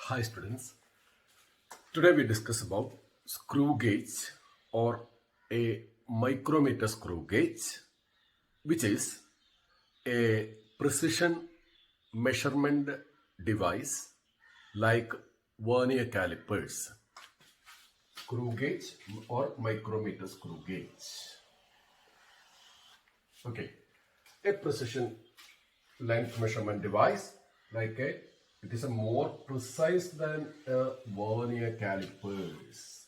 Hi students, today we discuss about screw gauge or a micrometer screw gauge, which is a precision measurement device like vernier calipers. Screw gauge or micrometer screw gauge. Okay, a precision length measurement device like it is a more precise than a vernier calipers.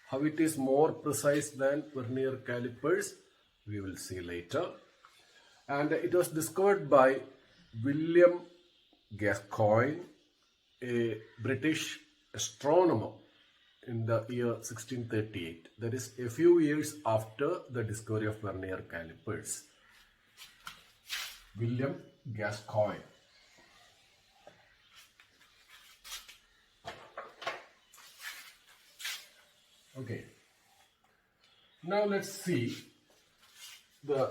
How it is more precise than vernier calipers we will see later. And it was discovered by William Gascoigne, a British astronomer, in the year 1638. That is a few years after the discovery of vernier calipers. William Gascoigne. Okay. Now let's see the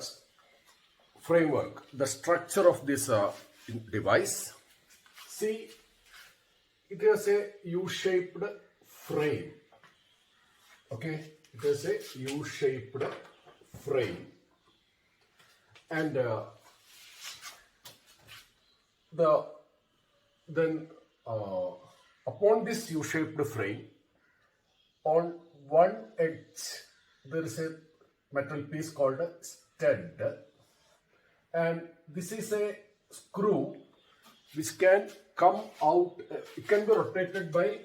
framework, the structure of this device. See, it has a U-shaped frame. Okay, it has a U-shaped frame, and upon this U-shaped frame, on one edge there is a metal piece called a stud, and this is a screw which can come out. It can be rotated by.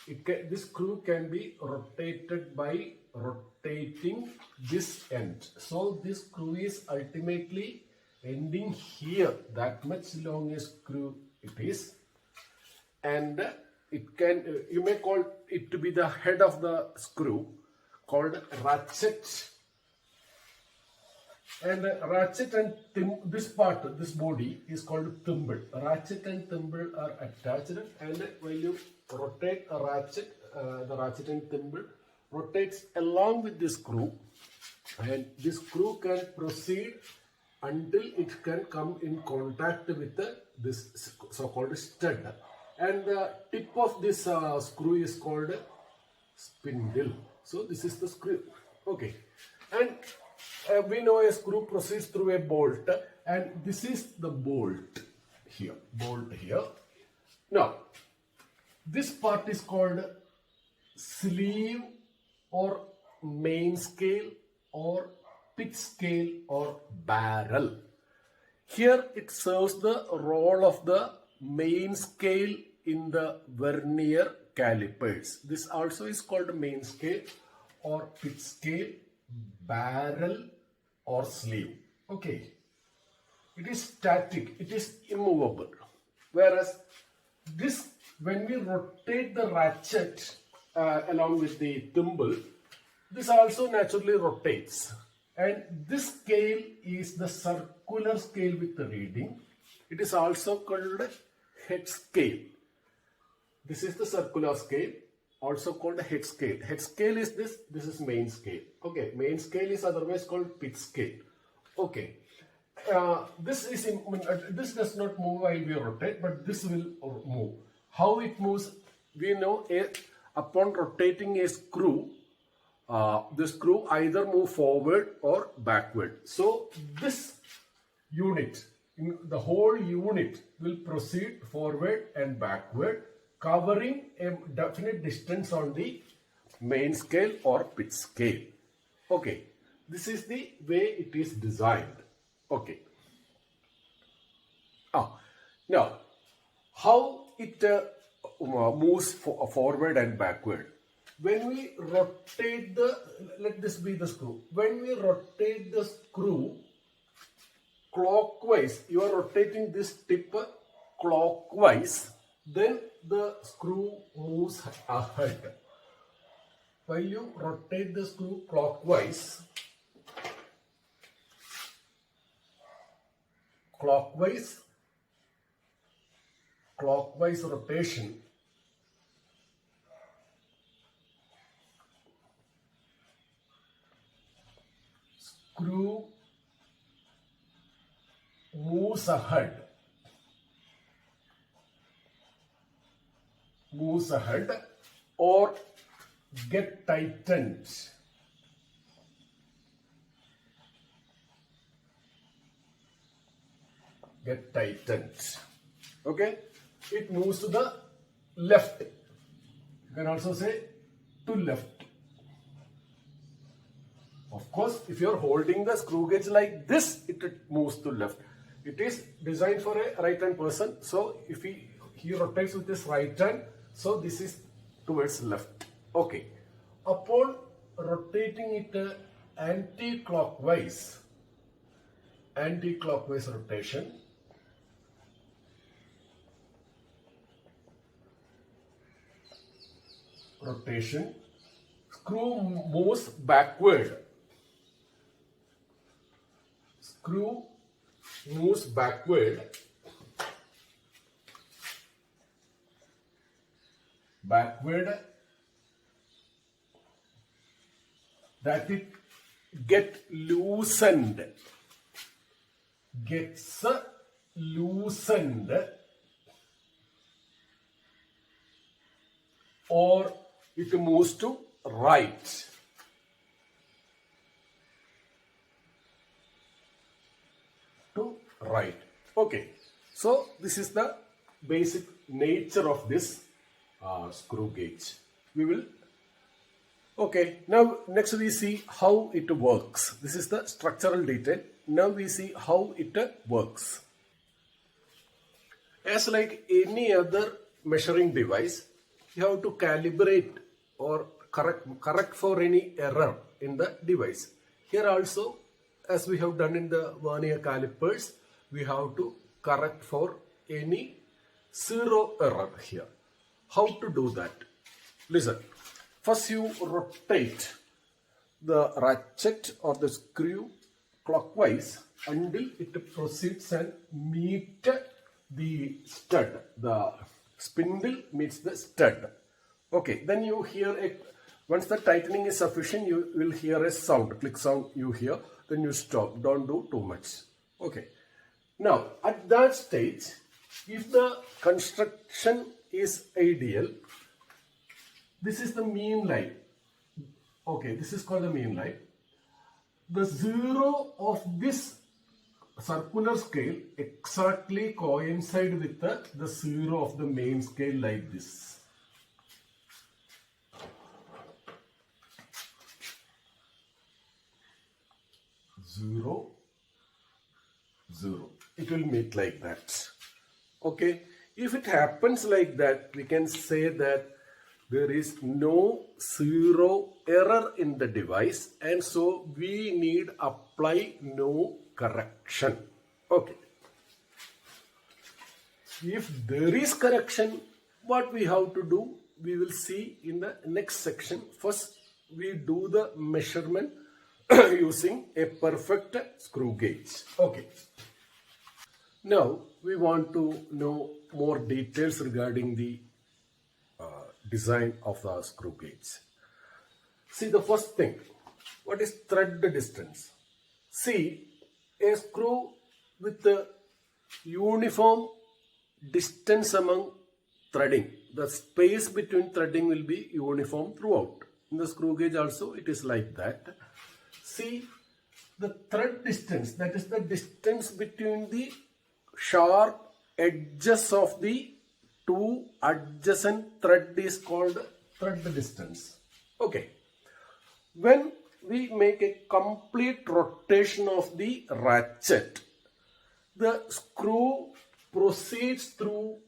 This screw can be rotated by rotating this end. So this screw is ultimately ending here. That much long a screw it is, and it can. You may call it to be the head of the screw, called ratchet. And ratchet and this part, this body is called thimble. Ratchet and thimble are attached, and when you rotate a ratchet, the ratchet and thimble rotates along with this screw, and this screw can proceed until it can come in contact with this so-called stud. And the tip of this screw is called spindle. So this is the screw. Okay, and we know a screw proceeds through a bolt, and this is the bolt here. Bolt here. Now, this part is called sleeve or main scale or pitch scale or barrel. Here it serves the role of the main scale in the vernier calipers. This also is called main scale or pitch scale, barrel or sleeve. Okay, it is static, it is immovable, whereas this, when we rotate the ratchet along with the thimble, this also naturally rotates, and this scale is the circular scale with the reading. It is also called head scale. This is the circular scale, also called head scale. Head scale is this is main scale. Okay, main scale is otherwise called pitch scale. Okay, this does not move while we rotate, but this will move. How it moves? We know upon rotating a screw, the screw either move forward or backward. So this unit, the whole unit will proceed forward and backward, covering a definite distance on the main scale or pitch scale. Okay, this is the way it is designed. Okay. Now, how it moves forward and backward. When we rotate let this be the screw. When we rotate the screw clockwise, you are rotating this tip clockwise, then the screw moves ahead. While you rotate the screw clockwise rotation, screw moves ahead. moves ahead or get tightened. Get tightened. Okay? It moves to the left. You can also say to left. Of course, if you are holding the screw gauge like this, it moves to left. It is designed for a right hand person. So if he rotates with his right hand, so this is towards left. Okay. Upon rotating it anti-clockwise rotation, screw moves backward. Screw moves backward that it gets loosened or it moves to right. Okay, so this is the basic nature of this screw gauge. Okay, now next we see how it works. This is the structural detail. Now we see how it works. As like any other measuring device, you have to calibrate or correct for any error in the device. Here also, as we have done in the vernier calipers, we have to correct for any zero error here. How to do that? Listen. First you rotate the ratchet or the screw clockwise until it proceeds and meet the stud. The spindle meets the stud. Okay, then you hear once the tightening is sufficient, you will hear a sound, click sound you hear, then you stop, don't do too much. Okay, now at that stage, if the construction is ideal, this is the mean line. Okay, this is called the mean line. The zero of this circular scale exactly coincide with the zero of the main scale like this. Zero, zero. It will meet like that. Okay, if it happens like that, we can say that there is no zero error in the device, and so we need apply no correction. Okay. If there is correction, what we have to do, we will see in the next section. First, we do the measurement using a perfect screw gauge. Okay. Now, we want to know more details regarding the design of the screw gauge. See the first thing, what is thread distance? See, a screw with the uniform distance among threading. The space between threading will be uniform throughout. In the screw gauge also it is like that. See, the thread distance, that is the distance between the sharp edges of the two adjacent thread is called thread distance. Okay. When we make a complete rotation of the ratchet, the screw proceeds through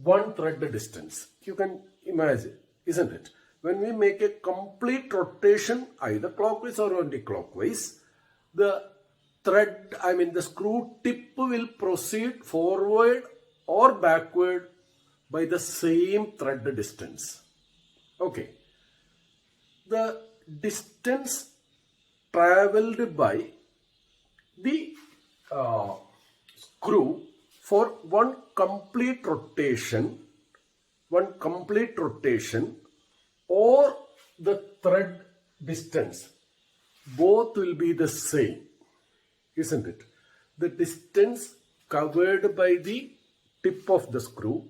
one thread distance. You can imagine, isn't it? When we make a complete rotation, either clockwise or anti-clockwise, the screw tip will proceed forward or backward by the same thread distance. Okay. The distance traveled by the screw for one complete rotation or the thread distance, both will be the same, isn't it? The distance covered by the tip of the screw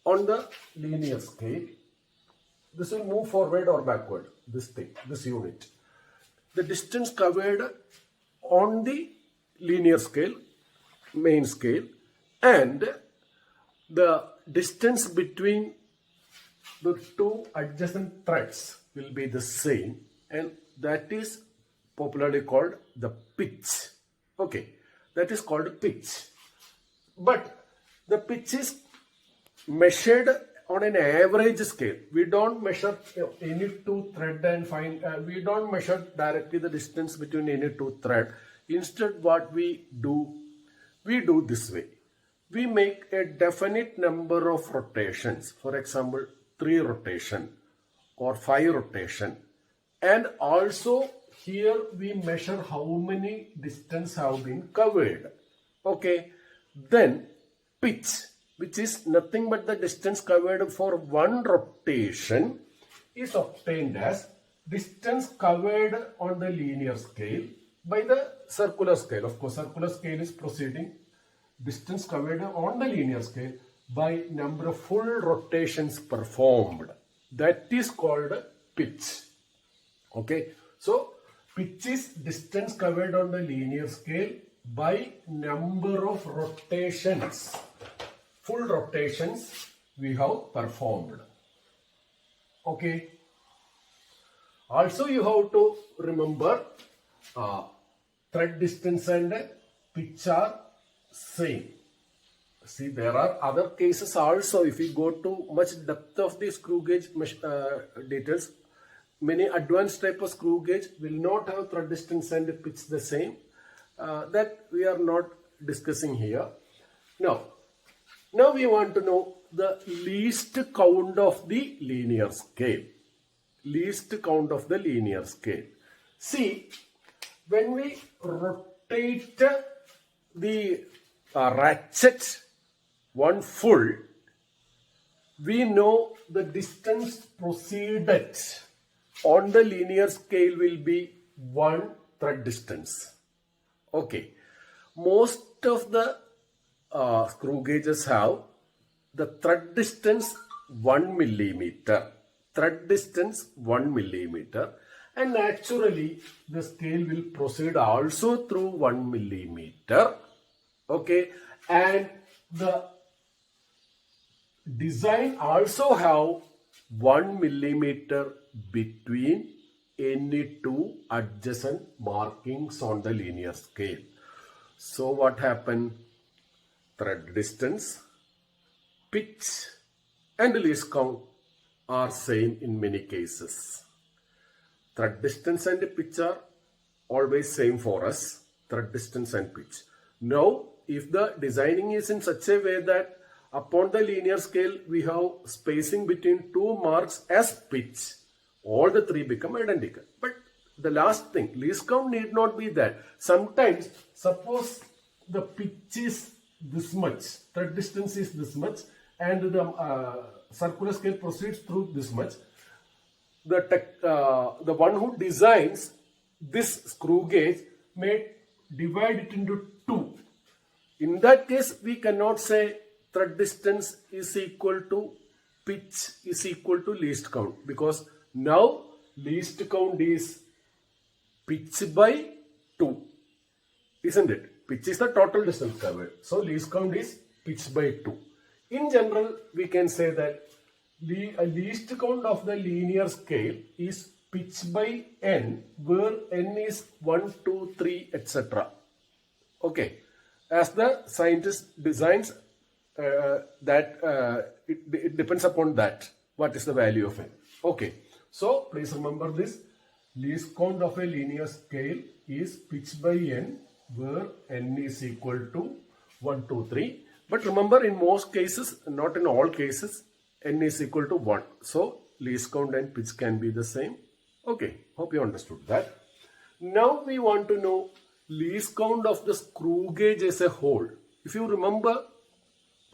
on the linear scale, this will move forward or backward, this thing, this unit. The distance covered on the linear scale, main scale, and the distance between the two adjacent threads will be the same, and that is popularly called the pitch. Okay, that is called pitch. But the pitch is measured on an average scale. We don't measure any two thread and find, we don't measure directly the distance between any two thread. Instead, what we do this way. We make a definite number of rotations. For example, 3 rotation or 5 rotation. And also here we measure how many distance have been covered. Okay. Then pitch, which is nothing but the distance covered for one rotation, is obtained as distance covered on the linear scale by the circular scale. Of course, circular scale is proceeding. Distance covered on the linear scale by number of full rotations performed. That is called pitch. Okay. So, pitch is distance covered on the linear scale by number of rotations, full rotations we have performed. Okay. Also, you have to remember thread distance and pitch are same. See, there are other cases also. If we go to much depth of the screw gauge details, many advanced type of screw gauge will not have thread distance and pitch the same. That we are not discussing here. Now we want to know the least count of the linear scale. Least count of the linear scale. See, when we rotate the ratchet one full, we know the distance proceeded on the linear scale will be 1 thread distance. Okay. Most of the screw gauges have the thread distance 1 millimeter. Thread distance 1 millimeter. And naturally, the scale will proceed also through 1 millimeter. Okay. And the design also have 1 millimeter between any two adjacent markings on the linear scale. So what happened? Thread distance, pitch and least count are same in many cases. Thread distance and pitch are always same for us. Thread distance and pitch. Now, if the designing is in such a way that upon the linear scale we have spacing between two marks as pitch, all the three become identical. But the last thing, least count need not be that. Sometimes, suppose the pitch is this much, thread distance is this much, and the circular scale proceeds through this much. The one who designs this screw gauge may divide it into 2. In that case, we cannot say thread distance is equal to pitch is equal to least count, because now least count is pitch by 2, isn't it? Pitch is the total distance covered. So least count is pitch by 2. In general, we can say that least count of the linear scale is pitch by n, where n is 1, 2, 3, etc. Okay. As the scientist designs, it depends upon that. What is the value of n? Okay. So please remember this. Least count of a linear scale is pitch by n, where n is equal to 1, 2, 3. But remember, in most cases, not in all cases, n is equal to 1. So least count and pitch can be the same. Okay. Hope you understood that. Now we want to know least count of the screw gauge as a whole. If you remember,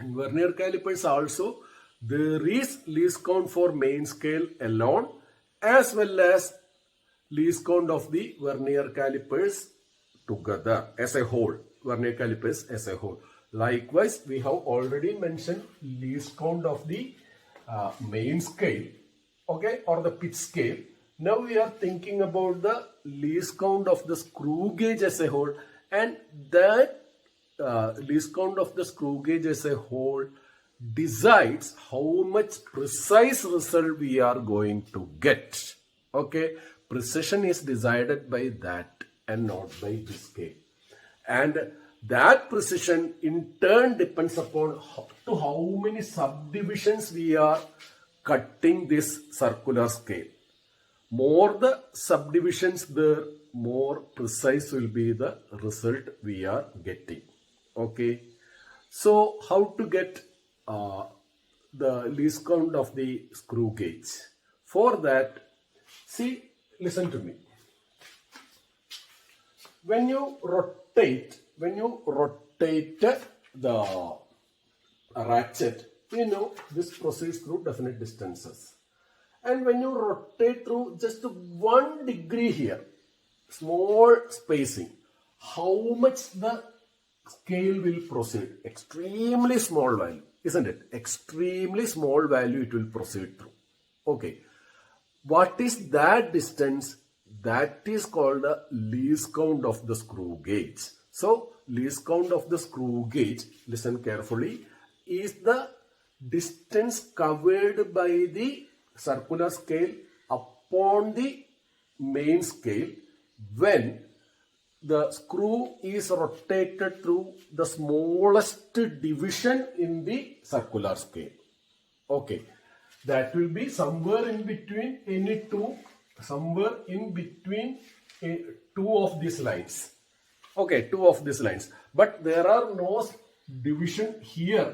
in vernier calipers also, there is least count for main scale alone, as well as least count of the vernier calipers together as a whole. Vernier calipers as a whole. Likewise, we have already mentioned least count of the main scale, okay, or the pitch scale. Now we are thinking about the least count of the screw gauge as a whole, and that least count of the screw gauge as a whole decides how much precise result we are going to get. Okay, precision is decided by that and not by this scale. And that precision in turn depends upon how many subdivisions we are cutting this circular scale. More the subdivisions there, more precise will be the result we are getting. Okay. So how to get the least count of the screw gauge? For that, see, listen to me. When you rotate the ratchet, you know this proceeds through definite distances. And when you rotate through just 1 degree here, small spacing, how much the scale will proceed? Extremely small value, isn't it? Extremely small value it will proceed through. Okay. What is that distance? That is called the least count of the screw gauge. So, least count of the screw gauge, listen carefully, is the distance covered by the circular scale upon the main scale when the screw is rotated through the smallest division in the circular scale. Okay, that will be somewhere in between two of these lines. Okay, two of these lines. But there are no division here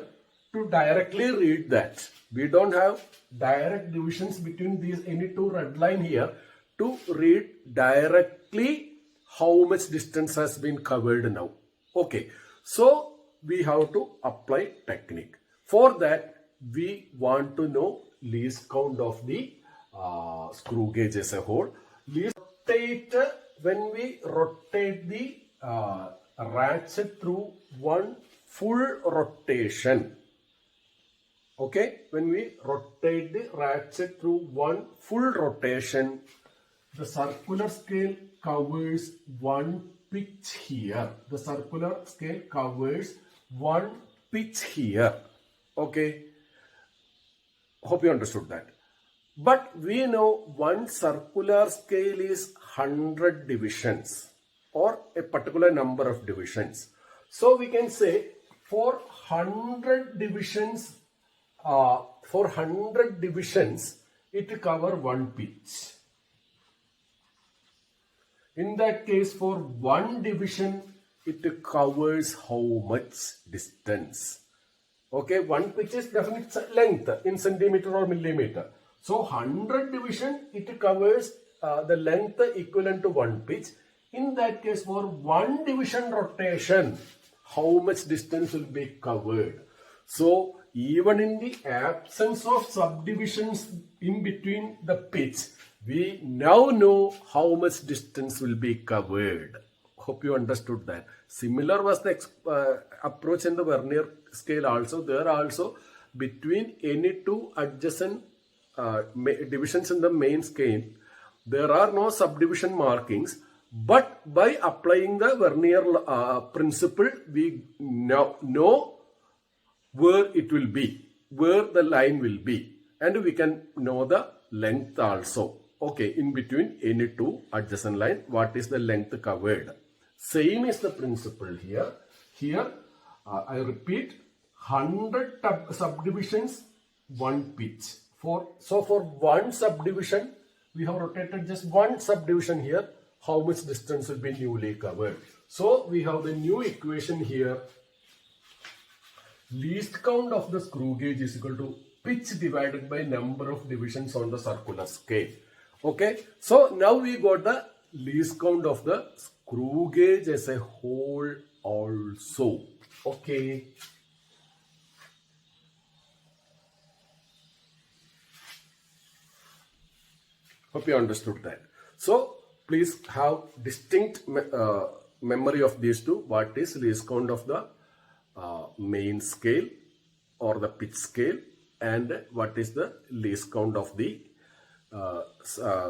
to directly read that. We don't have direct divisions between these any two red line here to read directly how much distance has been covered now. Okay, so we have to apply technique. For that, we want to know least count of the screw gauge as a whole. When we rotate the ratchet through one full rotation. Okay, when we rotate the ratchet through one full rotation, the circular scale covers one pitch here. The circular scale covers one pitch here. Okay, hope you understood that. But we know one circular scale is 100 divisions or a particular number of divisions. So we can say for 100 divisions, it cover one pitch. In that case, for one division, it covers how much distance? Okay, one pitch is definite length in centimeter or millimeter. So 100 division, it covers the length equivalent to one pitch. In that case, for one division rotation, how much distance will be covered? So even in the absence of subdivisions in between the pitch, we now know how much distance will be covered. Hope you understood that. Similar was the approach in the vernier scale also. There also between any two adjacent divisions in the main scale, there are no subdivision markings, but by applying the vernier principle, we now know where it will be, where the line will be, and we can know the length also. Okay, in between any two adjacent line, what is the length covered? Same is the principle here. Here, I repeat, 100 subdivisions, one pitch. So for one subdivision, we have rotated just one subdivision here. How much distance will be newly covered? So we have the new equation here. Least count of the screw gauge is equal to pitch divided by number of divisions on the circular scale. Okay, so now we got the least count of the screw gauge as a whole also. Okay. Hope you understood that. So please have distinct memory of these two. What is least count of the main scale or the pitch scale, and what is the least count of the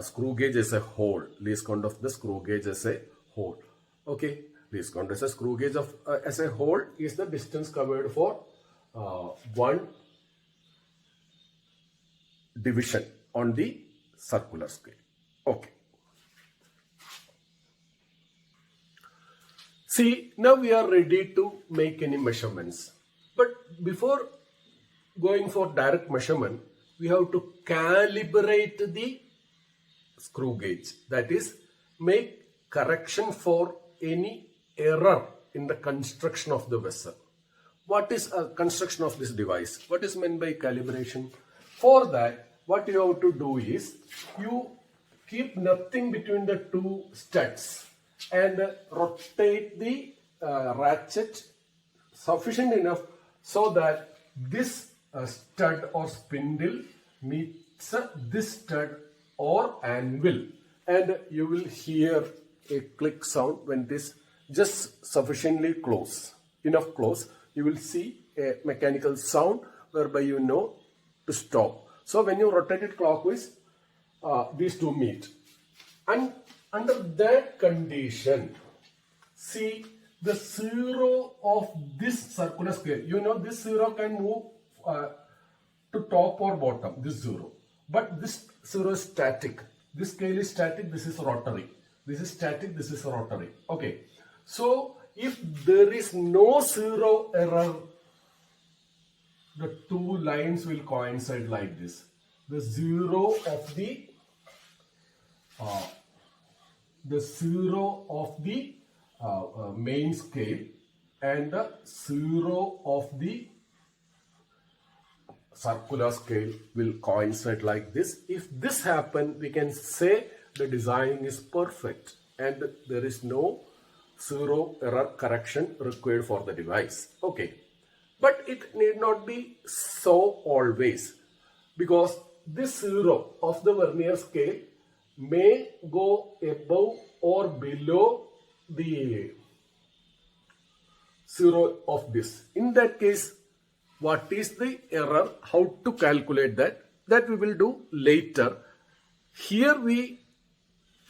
screw gauge as a whole. Least count of the screw gauge as a whole. Okay, least count as a screw gauge of as a whole is the distance covered for one division on the circular scale. Okay. See, now we are ready to make any measurements. But before going for direct measurement, we have to calibrate the screw gauge. That is, make correction for any error in the construction of the vessel. What is a construction of this device? What is meant by calibration? For that, what you have to do is, you keep nothing between the two studs and rotate the ratchet sufficient enough so that this stud or spindle meets this stud or anvil, and you will hear a click sound when it is just sufficiently close, enough close. You will see a mechanical sound whereby you know to stop. So when you rotate it clockwise, these two meet. And under that condition, see the zero of this circular scale. You know this zero can move to top or bottom, this zero. But this zero is static. This scale is static, this is rotary. This is static, this is rotary. Okay. So if there is no zero error, the two lines will coincide like this. The zero of the main scale and the zero of the circular scale will coincide like this. If this happens, we can say the design is perfect and there is no zero error correction required for the device. Okay. But it need not be so always, because this zero of the vernier scale may go above or below the zero of this. In that case, what is the error? How to calculate that? That we will do later. Here we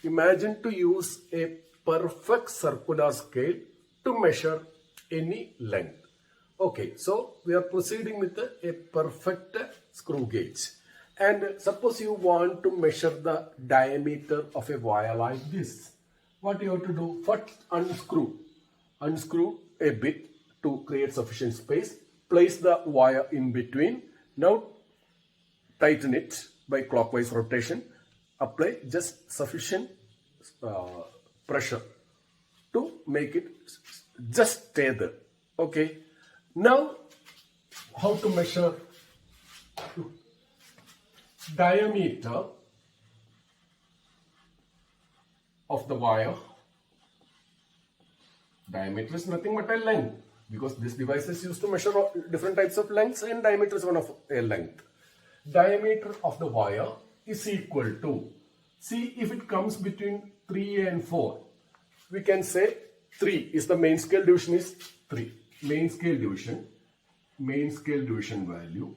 imagine to use a perfect circular scale to measure any length. Okay, so we are proceeding with a perfect screw gauge. And suppose you want to measure the diameter of a wire like this. What you have to do? First unscrew a bit to create sufficient space. Place the wire in between. Now tighten it by clockwise rotation. Apply just sufficient pressure to make it just stay there. Okay. Now, how to measure diameter of the wire? Diameter is nothing but a length, because this device is used to measure different types of lengths, and diameter is one of a length. Diameter of the wire is equal to, see if it comes between 3 and 4, we can say 3 is the main scale division is 3. Main scale division value.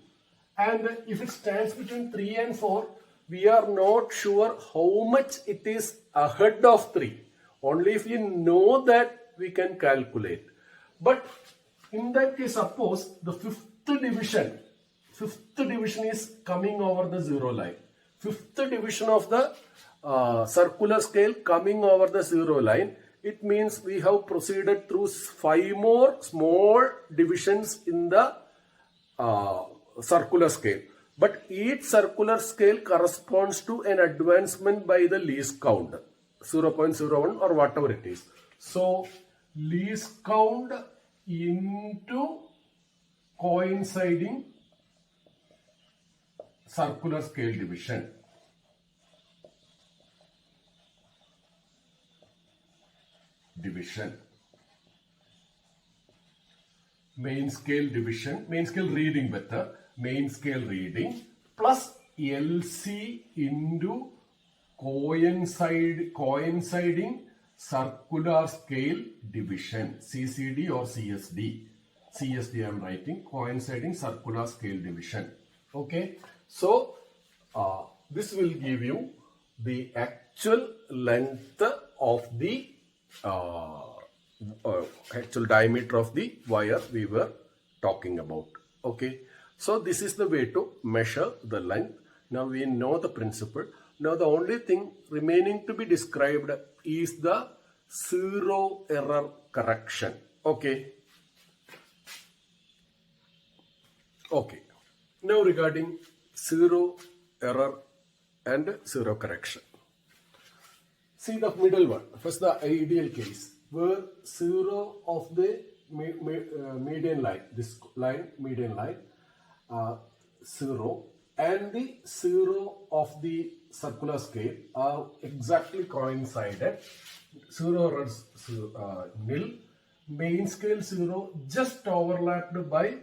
And if it stands between 3 and 4, we are not sure how much it is ahead of 3. Only if you know that we can calculate. But in that case, suppose the fifth division is coming over the zero line. Fifth division of the circular scale coming over the zero line. It means we have proceeded through 5 more small divisions in the circular scale. But each circular scale corresponds to an advancement by the least count, 0.01 or whatever it is. So, least count into coinciding circular scale division. Main scale division, main scale reading better, main scale reading plus LC into coinciding circular scale division, CCD or CSD. CSD I am writing, coinciding circular scale division. Okay, so this will give you the actual length of the actual diameter of the wire we were talking about. Okay, so this is the way to measure the length. Now we know the principle. Now the only thing remaining to be described is the zero error correction. Okay. Okay. Now regarding zero error and zero correction. See the middle one. First the ideal case where zero of the median line, this line, median line, zero, and the zero of the circular scale are exactly coincided. Zero errors nil, main scale zero just overlapped by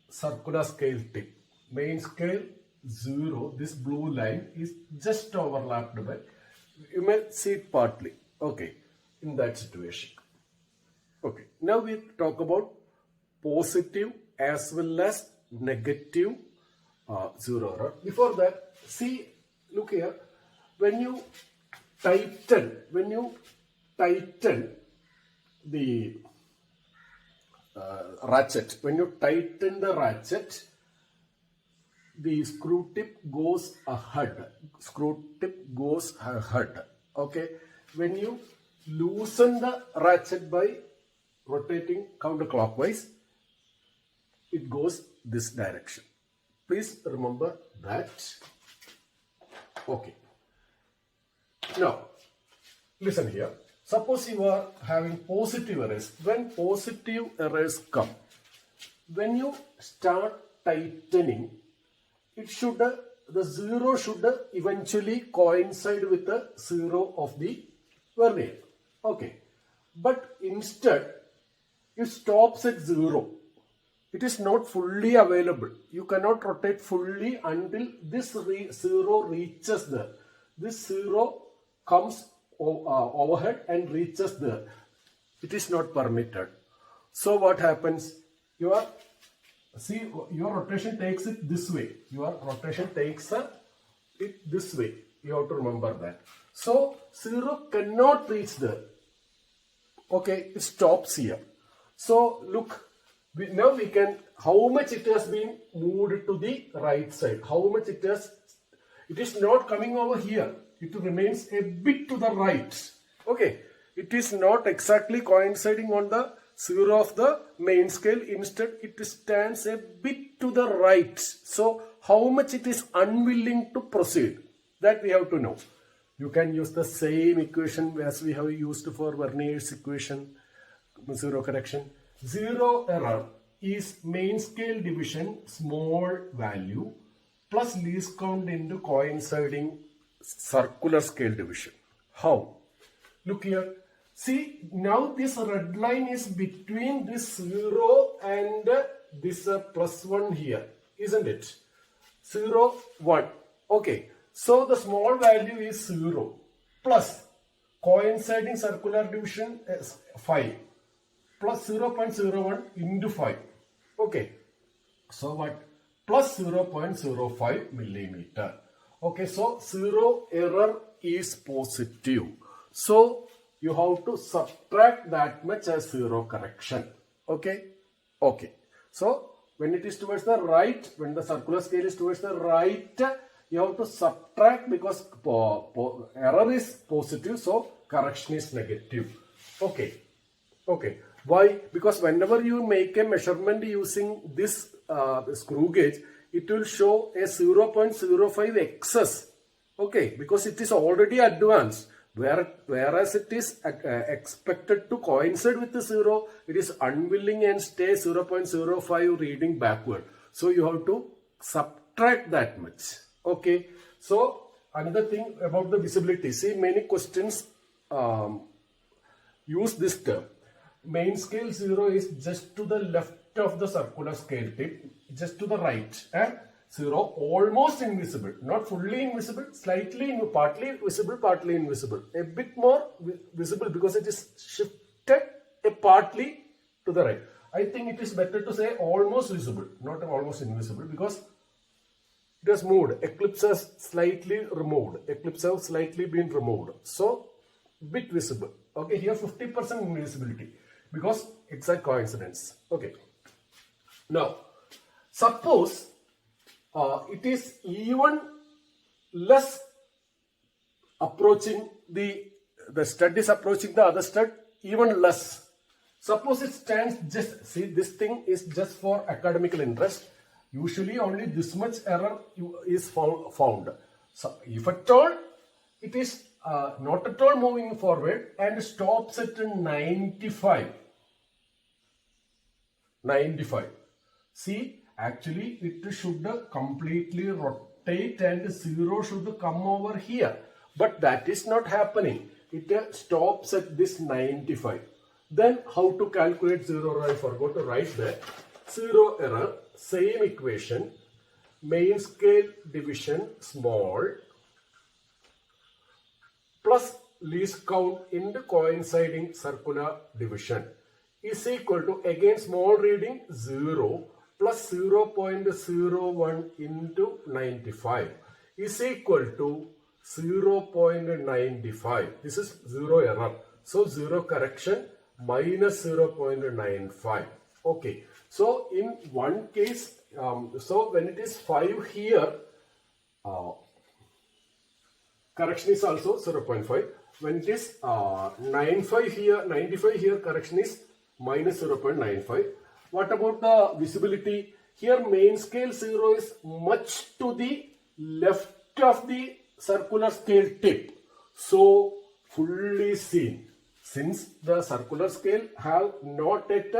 circular scale tip. Main scale 0, this blue line is just overlapped by, you may see it partly. Okay, in that situation. Okay, now we talk about positive as well as negative zero error. Before that, see, look here, when you tighten the ratchet, the screw tip goes ahead. Okay. When you loosen the ratchet by rotating counterclockwise, it goes this direction. Please remember that. Okay. Now, listen here. Suppose you are having positive errors. When positive errors come, when you start tightening, it should, the zero should eventually coincide with the zero of the vernier. Okay. But instead, it stops at zero. It is not fully available. You cannot rotate fully until this zero reaches there. This zero comes overhead and reaches there. It is not permitted. So what happens? Your rotation takes it this way. Your rotation takes it this way. You have to remember that. So zero cannot reach there. Okay, it stops here. So look, now we can, how much it has been moved to the right side. How much it is not coming over here. It remains a bit to the right. Okay, it is not exactly coinciding on the zero of the main scale. Instead, it stands a bit to the right. So, how much it is unwilling to proceed, that we have to know. You can use the same equation as we have used for Vernier's equation, zero correction. Zero error is main scale division small value plus least count into coinciding circular scale division. How? Look here. See, now this red line is between this 0 and this +1 here, isn't it? 0, 1. Okay. So the small value is 0 plus coinciding circular division is 5 plus 0.01 into 5. Okay. So what? Plus 0.05 millimeter. Okay, so zero error is positive. So you have to subtract that much as zero correction. Okay? Okay. So when it is towards the right, when the circular scale is towards the right, you have to subtract because error is positive, so correction is negative. Okay. Okay. Why? Because whenever you make a measurement using this screw gauge, it will show a 0.05 excess. Okay, because it is already advanced. Whereas it is expected to coincide with the 0, it is unwilling and stay 0.05 reading backward. So you have to subtract that much. Okay, so another thing about the visibility. See, many questions use this term. Main scale 0 is just to the left of the circular scale tip, just to the right, and 0 almost invisible, not fully invisible, slightly, partly visible, partly invisible, a bit more visible because it is shifted partly to the right. I think it is better to say almost visible, not almost invisible, because it has moved. Eclipse has slightly removed. Eclipse has slightly been removed. So, bit visible. Okay, here 50% invisibility because it's a coincidence. Okay. Now, suppose it is even less approaching the stud is approaching the other stud even less. Suppose it stands just, see, this thing is just for academical interest. Usually only this much error is found. So if at all it is not at all moving forward and stops at 95. See, actually it should completely rotate and 0 should come over here. But that is not happening. It stops at this 95. Then how to calculate 0 error? I forgot to write that. 0 error, same equation, main scale division small plus least count into coinciding circular division is equal to, again small reading, 0 plus 0.01 into 95 is equal to 0.95. This is 0 error. So 0 correction minus 0.95. Okay. So in one case, so when it is 5 here, correction is also 0.5. When it is 95 here, correction is minus 0.95. What about the visibility? Here main scale 0 is much to the left of the circular scale tip. So fully seen. Since the circular scale have not yet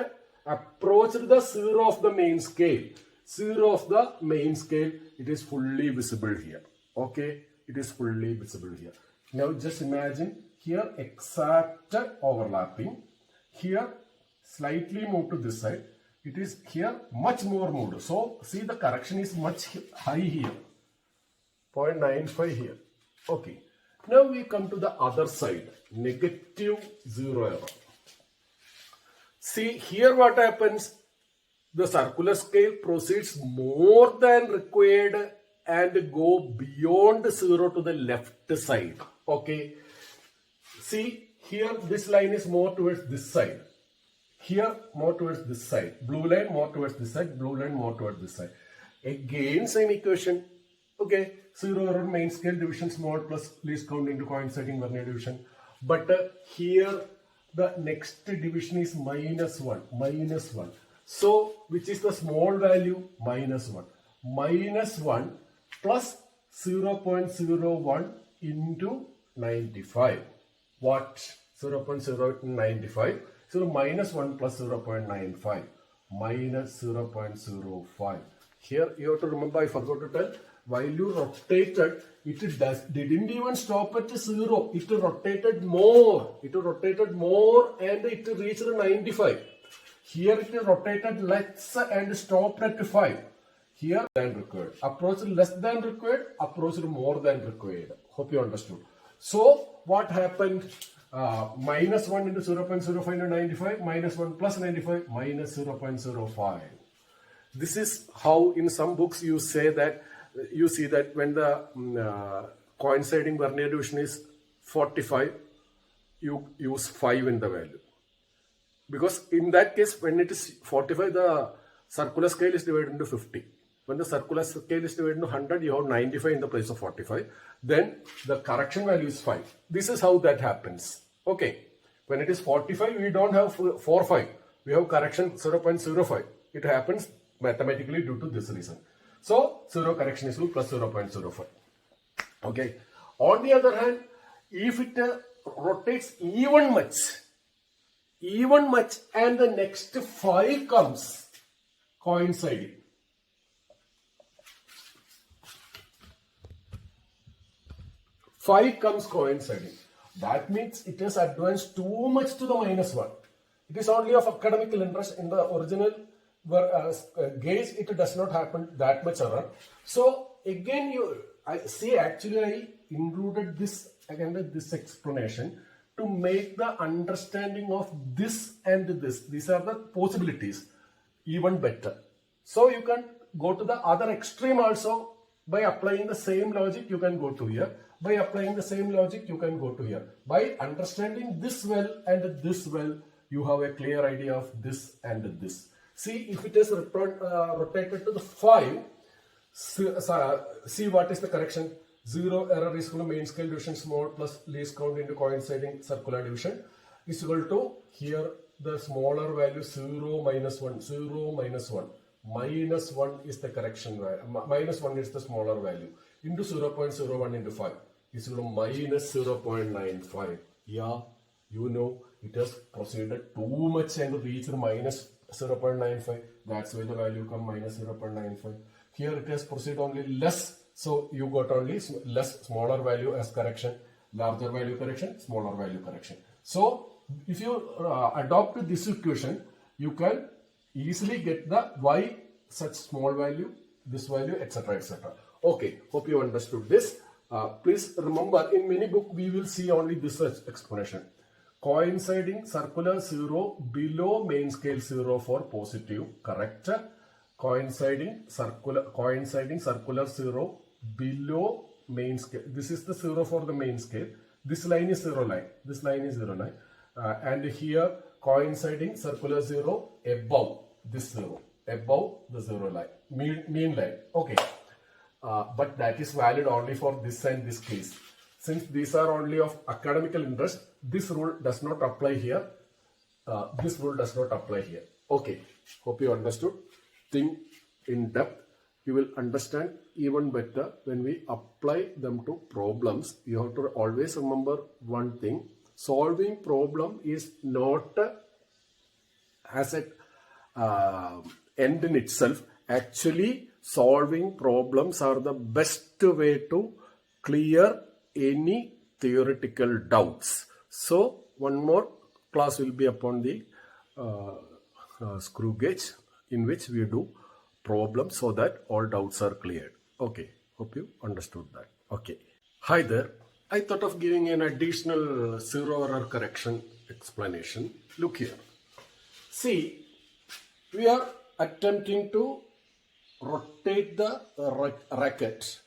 approached the 0 of the main scale. 0 of the main scale, it is fully visible here. Okay, it is fully visible here. Now just imagine here exact overlapping. Here slightly moved to this side. It is here much more moved. So see, the correction is much high here. 0.95 here. Okay. Now we come to the other side. Negative 0 error. See here what happens. The circular scale proceeds more than required and go beyond 0 to the left side. Okay. See here this line is more towards this side. Here more towards this side. Blue line more towards this side. Blue line more towards this side. Again same equation. Okay. 0 error, main scale division small plus least count into coinciding vernier division. But here the next division is minus 1. So which is the small value? Minus 1. Minus 1 plus 0.01 into 95. What? 0.095. So minus 1 plus 0.95. Minus 0.05. Here you have to remember, I forgot to tell, while you rotated, it didn't even stop at 0. It rotated more. And it reached 95. Here it rotated less and stopped at 5. Here than required. Approached less than required, approached more than required. Hope you understood. So what happened? Minus 1 into 0.05 into 95, minus 1 plus 95, minus 0.05. This is how in some books you say that, you see that when the coinciding vernier division is 45, you use 5 in the value. Because in that case, when it is 45, the circular scale is divided into 50. When the circular scale is divided into 100, you have 95 in the place of 45. Then the correction value is 5. This is how that happens. Okay. When it is 45, we don't have 4-5. We have correction 0.05. It happens mathematically due to this reason. So 0 correction is plus 0.05. Okay. On the other hand, if it rotates even much and the next 5 comes coinciding. That means it has advanced too much to the minus 1. It is only of academical interest. In the original gauge, it does not happen that much error. So again, I included this again with this explanation to make the understanding of this and this. These are the possibilities even better. So you can go to the other extreme also. By applying the same logic, you can go to here. By applying the same logic, you can go to here. By understanding this well and this well, you have a clear idea of this and this. See, if it is rotated to the 5, see what is the correction. 0 error is equal to main scale division small plus least count into coinciding circular division is equal to here the smaller value 0 minus 1, 0 minus 1. Minus 1 is the correction value, minus 1 is the smaller value into 0.01 into 5 is equal to minus 0.95. Yeah, you know it has proceeded too much and reached minus 0.95. That's why the value come minus 0.95. Here it has proceeded only less, so you got only less, smaller value as correction, larger value correction, smaller value correction. So if you adopt this equation, you can easily get the why such small value, this value, etc., etc. Okay, hope you understood this. Please remember, in many books we will see only this explanation. Coinciding circular 0 below main scale 0 for positive, correct. Coinciding circular 0 below main scale. This is the 0 for the main scale. This line is 0 line. This line is 0 line. And here coinciding circular 0 above this 0, above the 0 line, mean line. Okay, but that is valid only for this and this case. Since these are only of academical interest, this rule does not apply here. This rule does not apply here. Okay, hope you understood. Think in depth. You will understand even better when we apply them to problems. You have to always remember one thing. Solving problem is not as an end in itself. Actually, solving problems are the best way to clear any theoretical doubts. So, one more class will be upon the screw gauge, in which we do problems so that all doubts are cleared. Okay, hope you understood that. Okay. Hi there. I thought of giving an additional zero error correction explanation. Look here. See, we are attempting to rotate the racket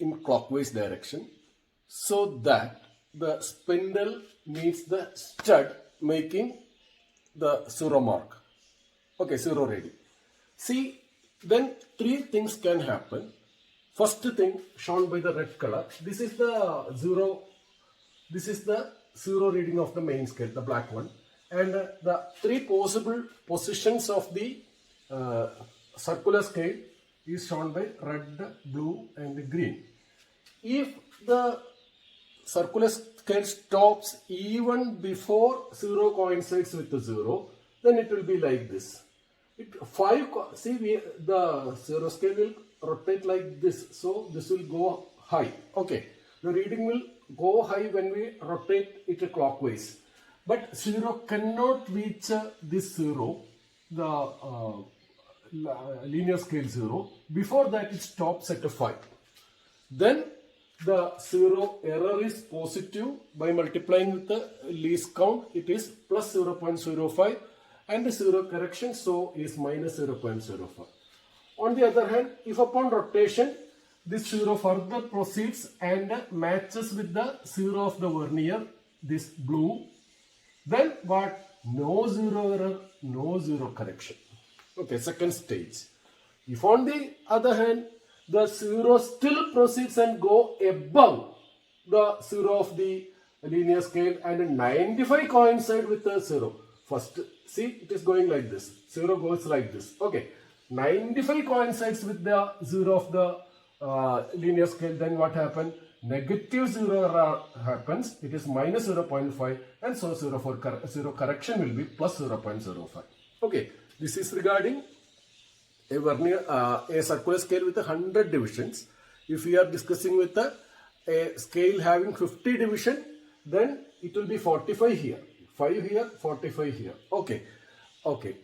in clockwise direction so that the spindle meets the stud, making the zero mark. Okay, zero ready. See, then three things can happen. First thing shown by the red color, this is the zero reading of the main scale, the black one, and the three possible positions of the circular scale is shown by red, blue and green. If the circular scale stops even before 0 coincides with the 0, then it will be like this. The zero scale will rotate like this, so this will go high. Okay, the reading will go high when we rotate it clockwise, but 0 cannot reach this 0, the linear scale 0. Before that, it stops at a 5. Then the 0 error is positive. By multiplying with the least count, it is plus 0.05, and the 0 correction so is minus 0.05. On the other hand, if upon rotation this 0 further proceeds and matches with the 0 of the vernier, this blue, then what? No 0 error, no 0 correction. Okay, second stage. If on the other hand the 0 still proceeds and go above the 0 of the linear scale and 95 coincide with the 0. First, see, it is going like this. 0 goes like this. Okay. 95 coincides with the 0 of the linear scale. Then what happened? Negative 0 error happens. It is minus 0.5, and so 0 correction will be plus 0.05. Okay. This is regarding a vernier, a circular scale with 100 divisions. If we are discussing with a scale having 50 division, then it will be 45 here. 5 here, 45 here. Okay. Okay.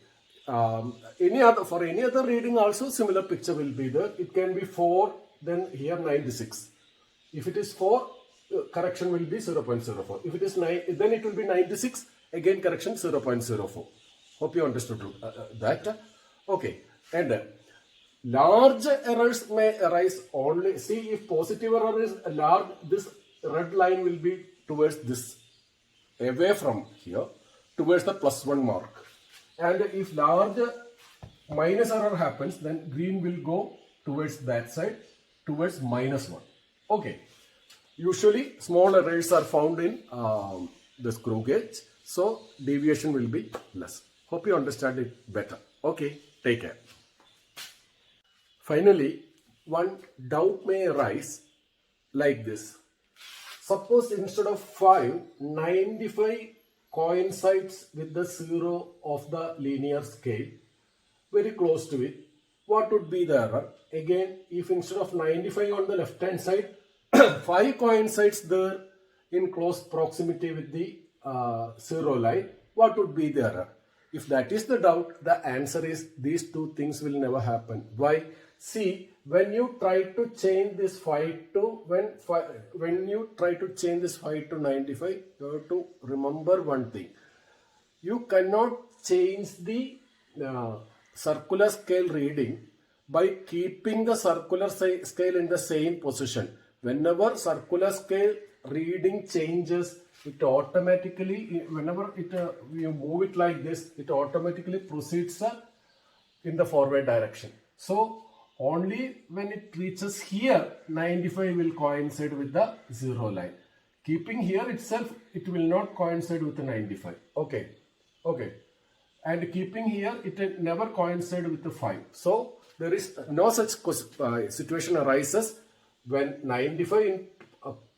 For any other reading also similar picture will be there. It can be 4, then here 96. If it is 4, correction will be 0.04. If it is 9, then it will be 96, again correction 0.04. Hope you understood that. Okay, and large errors may arise only. See, if positive error is large, this red line will be towards this, away from here, towards the +1 mark. And if large minus error happens, then green will go towards that side, towards -1. Okay. Usually, small errors are found in the screw gauge, so deviation will be less. Hope you understand it better. Okay, take care. Finally, one doubt may arise like this. Suppose instead of 5, 95 coincides with the 0 of the linear scale, very close to it. What would be the error? Again, if instead of 95 on the left hand side, 5 coincides there in close proximity with the 0 line, what would be the error? If that is the doubt, the answer is these two things will never happen. Why? See, when you try to change this 5 to when you try to change this 5 to 95, you have to remember one thing. You cannot change the circular scale reading by keeping the circular scale in the same position. Whenever circular scale reading changes, it automatically, whenever you move it like this, it automatically proceeds in the forward direction. So only when it reaches here, 95 will coincide with the 0 line. Keeping here itself, it will not coincide with the 95. Okay. And keeping here, it will never coincide with the 5. So there is no such situation arises when 95 in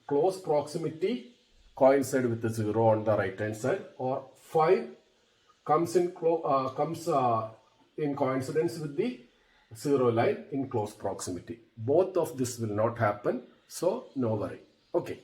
close proximity coincide with the 0 on the right hand side, or 5 comes in coincidence with the 0 line in close proximity. Both of this will not happen, so no worry. Okay.